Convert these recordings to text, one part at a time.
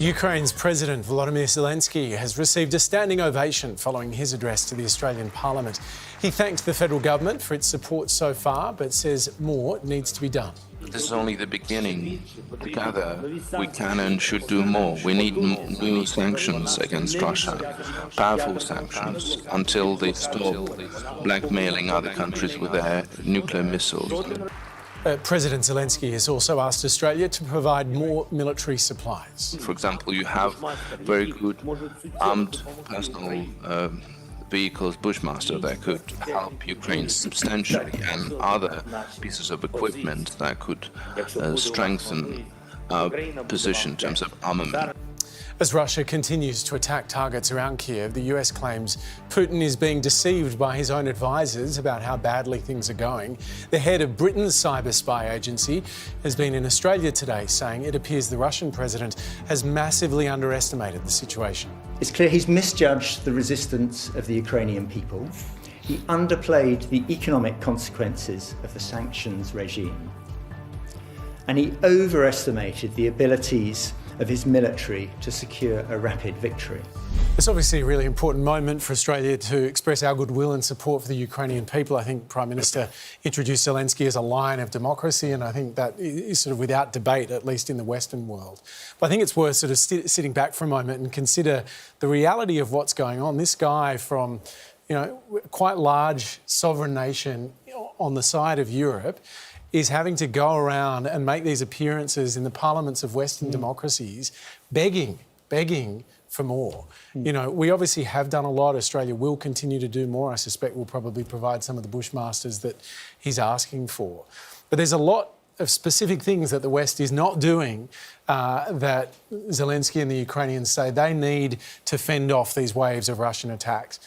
Ukraine's President Volodymyr Zelensky has received a standing ovation following his address to the Australian Parliament. He thanked the federal government for its support so far, but says more needs to be done. This is only the beginning. Together, we can and should do more. We need new sanctions against Russia, powerful sanctions, until they stop blackmailing other countries with their nuclear missiles. President Zelensky has also asked Australia to provide more military supplies. For example, you have very good armed personal vehicles, Bushmaster, that could help Ukraine substantially, and other pieces of equipment that could strengthen our position in terms of armament. As Russia continues to attack targets around Kiev, the US claims Putin is being deceived by his own advisors about how badly things are going. The head of Britain's cyber spy agency has been in Australia today, saying it appears the Russian president has massively underestimated the situation. It's clear he's misjudged the resistance of the Ukrainian people. He underplayed the economic consequences of the sanctions regime. And he overestimated the abilities of his military to secure a rapid victory. It's obviously a really important moment for Australia to express our goodwill and support for the Ukrainian people. I think Prime Minister introduced Zelensky as a lion of democracy, and I think that is sort of without debate, at least in the Western world. But I think it's worth sort of sitting back for a moment and consider the reality of what's going on. This guy from, quite large sovereign nation on the side of Europe is having to go around and make these appearances in the parliaments of Western democracies, begging for more. We obviously have done a lot. Australia will continue to do more. I suspect we'll probably provide some of the Bushmasters that he's asking for. But there's a lot of specific things that the West is not doing that Zelensky and the Ukrainians say they need to fend off these waves of Russian attacks.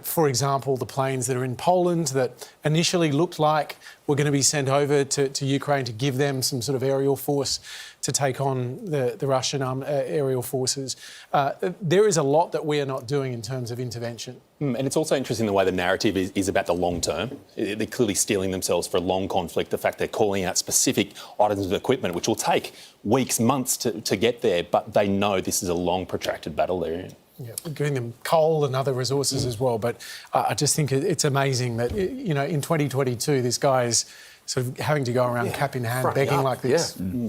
For example, the planes that are in Poland that initially looked like were going to be sent over to Ukraine to give them some sort of aerial force to take on the Russian aerial forces. There is a lot that we are not doing in terms of intervention. And it's also interesting the way the narrative is about the long term. They're clearly steeling themselves for a long conflict. The fact they're calling out specific items of equipment, which will take weeks, months to get there, but they know this is a long, protracted battle they're in. Yeah, we're giving them coal and other resources as well. But I just think it's amazing that, in 2022, this guy is sort of having to go around cap in hand begging like this. Yeah.